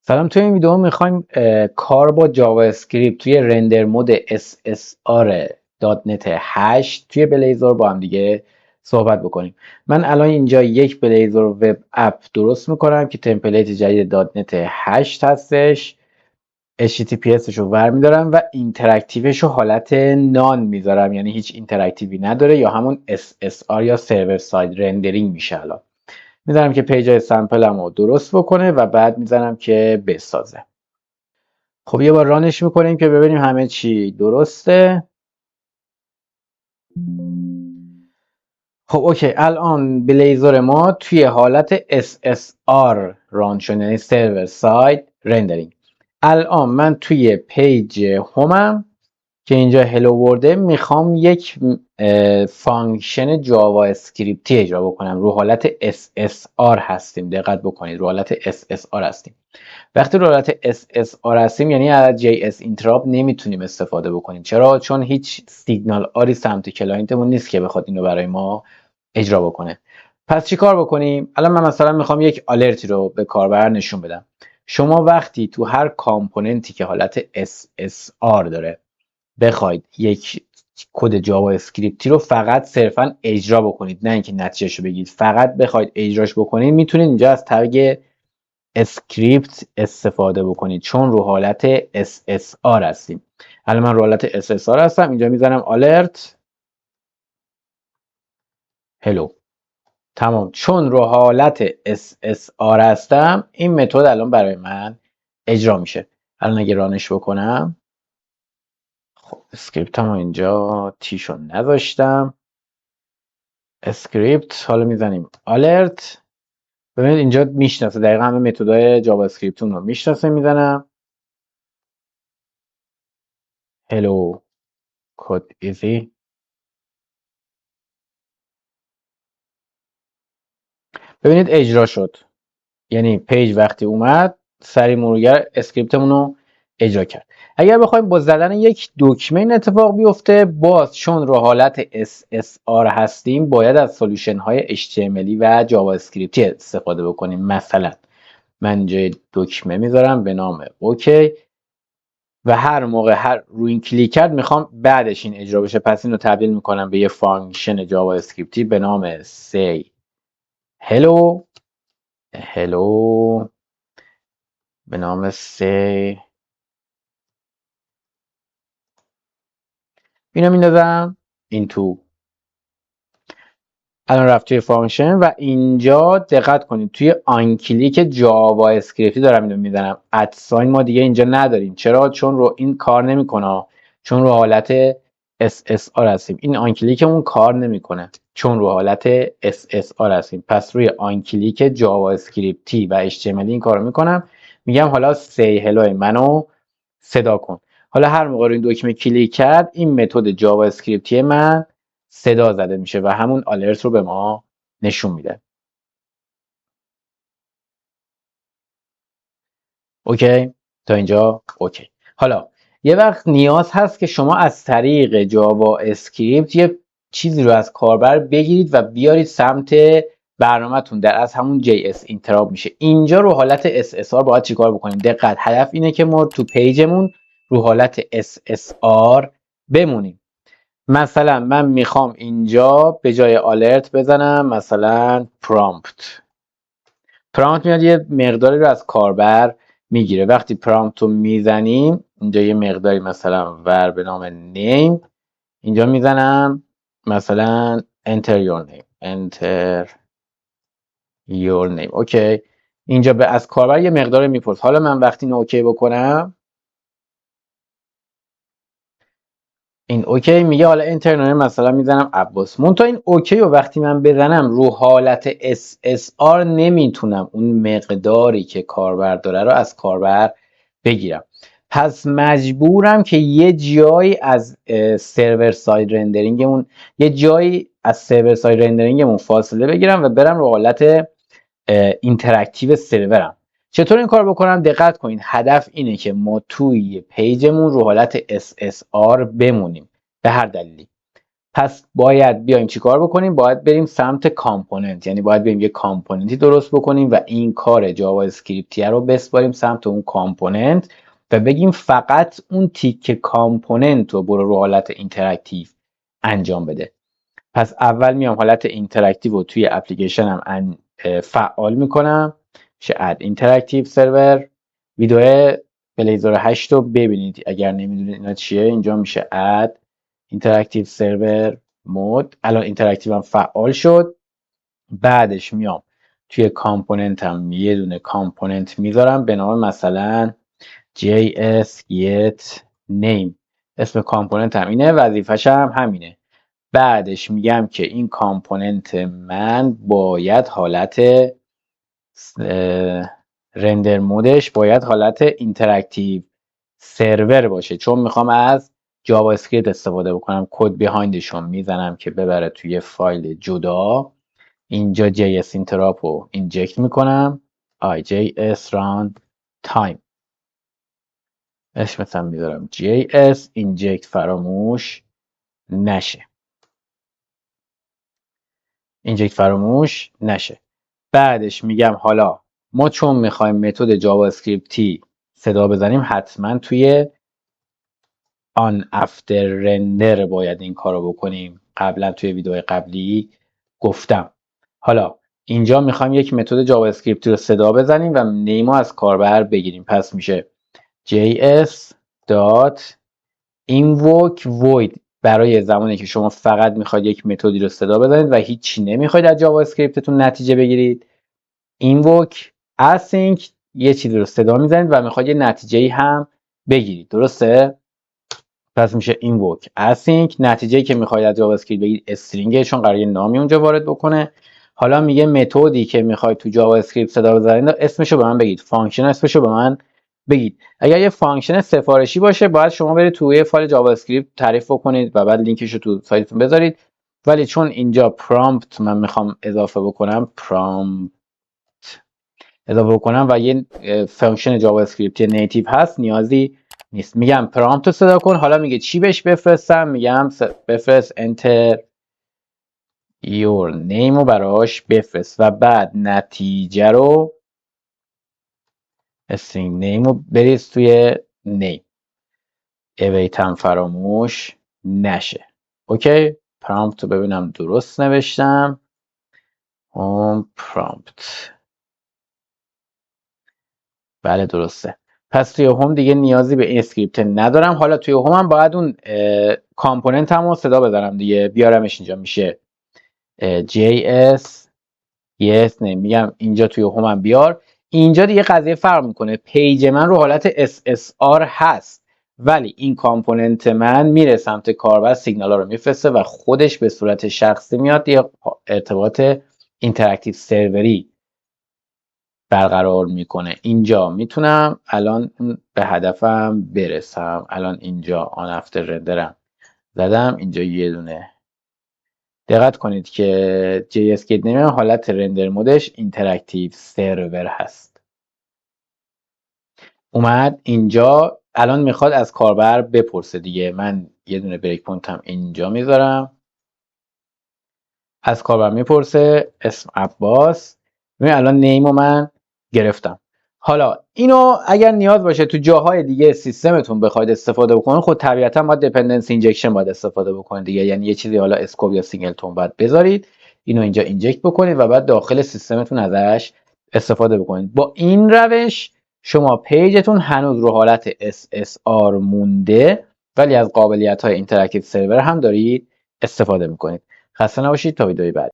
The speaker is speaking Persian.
سلام. توی این ویدیو میخوایم کار با جاوا اسکریپت توی رندر مود SSR .NET 8 توی بلیزر با هم دیگه صحبت بکنیم. من الان اینجا یک بلیزر وب اپ درست میکنم که تمپلیت جدید .NET 8 هستش. HTTPS رو ور میدارم و اینتراکتیوش رو حالت نان میذارم، یعنی هیچ اینتراکتیوی نداره، یا همون SSR یا سرور ساید رندرینگ میشه. الان میذارم که پیجای سمپلم رو درست بکنه و بعد میذارم که بسازه. خب یه بار رانش میکنیم که ببینیم همه چی درسته. خب اوکی، الان بلیزر ما توی حالت SSR ران شد، یعنی سرور ساید رندرینگ. الان من توی پیج هومم که اینجا هلو ورده میخوام یک فانکشن جاوا اسکریپتی اجرا بکنم. رو حالت SSR هستیم، دقت بکنید، رو حالت SSR هستیم. وقتی رو حالت SSR هستیم یعنی از JS اینتراپ نمیتونیم استفاده بکنیم. چرا؟ چون هیچ سیگنال آری سمت کلاینتمون نیست که بخواد اینو برای ما اجرا بکنه. پس چی کار بکنیم؟ الان من مثلا میخوام یک آلرتی رو به کاربر نشون بدم. شما وقتی تو هر کامپوننتی که حالت SSR داره بخواید یک کد جاوا اسکریپتی رو فقط صرفا اجرا بکنید، نه اینکه نتیجهشو بگید، فقط بخواید اجراش بکنید، میتونید اینجا از تگ اسکریپت استفاده بکنید، چون رو حالت SSR هستیم. الان من رو حالت SSR هستم، اینجا میزنم alert hello. تمام. چون رو حالت SSR هستم این متد الان برای من اجرا میشه. الان اگه رانش بکنم، خب اسکریپت هم اینجا تیشو نذاشتم، اسکریپت، حالا میزنیم alert. ببینید اینجا میشناسه دقیقا همه متدهای جاوا اسکریپتون رو میشناسه. میزنم hello code easy. ببینید اجرا شد، یعنی پیج وقتی اومد سری مرورگر اسکریپتمون رو اجرا کرد. اگر بخوایم با زدن یک دکمه این اتفاق بیفته، باز چون رو حالت SSR هستیم باید از سولوشن های HTML و جاوا اسکریپتی استفاده بکنیم. مثلا من اینجا دکمه میذارم به نام اوکی و هر موقع روی این کلیک کرد میخوام بعدش این اجرا بشه، پس اینو تبدیل میکنم به یه فانکشن جاوا اسکریپتی به نام say hello به نام say. اینو میندازم این تو. الان رفت توی فانکشن و اینجا دقت کنید توی آن کلیک جاوا اسکریپتی دارم اینو میزنم. ادساین ما دیگه اینجا نداریم. چرا؟ چون رو این کار نمیکنه، چون رو حالت SSR هستیم. این آن کلیکمون کار نمیکنه چون رو حالت SSR هستیم. پس روی آن کلیک جاوا اسکریپتی و HTML این کارو میکنم. میگم حالا say hello منو صدا کن. حالا هر موقع روی این دکمه کلیک کرد این متد جاوا اسکریپتی من صدا زده میشه و همون آلرت رو به ما نشون میده. اوکی تا اینجا اوکی. حالا یه وقت نیاز هست که شما از طریق جاوا اسکریپت یه چیزی رو از کاربر بگیرید و بیارید سمت برنامه‌تون، در از همون JS اینتراپ میشه. اینجا رو حالت SSR باید چیکار بکنیم؟ دقت، هدف اینه که ما تو پیجمون رو حالت SSR بمونیم. مثلا من میخوام اینجا به جای آلرت بزنم مثلا پرامپت میاد یه مقداری رو از کاربر میگیره. وقتی پرامپت رو میزنیم اینجا یه مقداری مثلا ور به نام نیم، اینجا میزنم مثلا enter your name. اوکی، اینجا به از کاربر یه مقداری میپرس. حالا من وقتی اینو اوکی بکنم این اوکی میگه حالا اینترنال مثلا میزنم عباس. منتها این اوکی رو وقتی من بزنم رو حالت SSR نمیتونم اون مقداری که کاربر داره رو از کاربر بگیرم. پس مجبورم که یه جایی از سرور ساید رندرینگمون فاصله بگیرم و برم رو حالت اینتراکتیو سرورم. چطور این کار بکنم؟ دقت کنید، هدف اینه که ما توی پیجمون رو حالت SSR بمونیم به هر دلیلی. پس باید بیایم چیکار بکنیم؟ باید بریم سمت کامپوننت، یعنی باید بریم یه کامپوننتی درست بکنیم و این کار جاوا اسکریپتی رو بسپاریم سمت اون کامپوننت و بگیم فقط اون تیک کامپوننت رو برو رو حالت اینتراکتیو انجام بده. پس اول میام حالت اینتراکتیو رو توی اپلیکیشنم فعال میکنم، میشه اد اینتراکتیو سرور. ویدیو بلیزر 8 رو ببینید اگر نمیدونید اینا چیه. اینجا میشه اد اینتراکتیو سرور مود. الان اینتراکتیو هم فعال شد. بعدش میام توی کامپوننتم یه دونه کامپوننت میذارم به نام مثلا js get name. اسم کامپوننتم اینه، وظیفش هم همینه. بعدش میگم که این کامپوننت من باید حالت رندر مودش باید حالت اینتراکتیو سرور باشه، چون میخوام از جاوا اسکریپت استفاده بکنم. کد بیهایندشون میزنم که ببره توی فایل جدا. اینجا JS interrupt رو اینجکت میکنم IJS run time. اسمش هم میذارم JS inject فراموش نشه. اینجکت فراموش نشه. بعدش میگم حالا ما چون میخوایم متد جاوا اسکریپتی صدا بزنیم حتما توی آن افتر رندر باید این کارو بکنیم. قبلا توی ویدیو قبلی گفتم. حالا اینجا میخوایم یک متد جاوا اسکریپتی رو صدا بزنیم و نیمو از کاربر بگیریم. پس میشه js.invoke void برای زمانی که شما فقط میخواید یک متدی رو صدا بزنید و هیچی نمیخواید از جاوا اسکریپتتون نتیجه بگیرید. invoke async یه چیزی رو صدا میزنید و میخواید یه نتیجه‌ای هم بگیرید. درسته؟ پس میشه invoke async. نتیجه‌ای که میخواید از جاوا اسکریپت بگیرید استرینگه، چون قراره یه نامی اونجا وارد بکنه. حالا میگه متدی که میخواید تو جاوا اسکریپت صدا بزنید اسمشو به من بگید. فانکشن اسمشو به من بگید. اگر یه فانکشن سفارشی باشه باید شما برید توی فایل جاوا اسکریپت تعریف بکنید و بعد لینکش رو تو سایتتون بذارید. ولی چون اینجا پرامپت من میخوام اضافه بکنم، و یه فانکشن جاوا اسکریپتی نیتیو هست، نیازی نیست. میگم پرامپت رو صدا کن. حالا میگه چی بهش بفرستم؟ میگم بفرست enter your name رو براش بفرست و بعد نتیجه رو string name رو بریز توی name. اویت هم فراموش نشه. اوکی. پرامپت رو ببینم درست نوشتم. پرامپت بله درسته. پس توی هوم دیگه نیازی به این اسکریپت ندارم. حالا توی هوم هم باید اون کامپوننت هم رو صدا بزنم دیگه. بیارمش اینجا میشه js yes name. میگم اینجا توی هوم هم بیار. اینجا دیگه قضیه فرق میکنه. پیج من رو حالت SSR هست ولی این کامپوننت من میره سمت کاربر، سیگنال ها رو میفرسته و خودش به صورت شخصی میاد یه ارتباط اینتراکتیو سروری برقرار میکنه. اینجا میتونم الان به هدفم برسم. الان اینجا آن افتر رندرم زدم. اینجا یه دونه دقت کنید که JS Get Name حالت رندر مودش اینتراکتیو سرور هست. اومد اینجا الان میخواد از کاربر بپرسه دیگه. من یه دونه بریک پوینتم اینجا میذارم. از کاربر میپرسه اسم عباس. ببین الان نیمو من گرفتم. حالا اینو اگر نیاز باشه تو جاهای دیگه سیستمتون بخواید استفاده بکنید، خود طبیعتا باید دیپندنس اینجکشن باید استفاده بکنید دیگه. یعنی یه چیزی حالا اسکوپ یا سینگلتون باید بذارید، اینو اینجا اینجکت بکنید و بعد داخل سیستمتون ازش استفاده بکنید. با این روش شما پیجتون هنوز رو حالت SSR مونده ولی از قابلیت‌های اینتراکتیو سرور هم دارید استفاده میکنید. خسته نباشید تا ویدیوی بعد.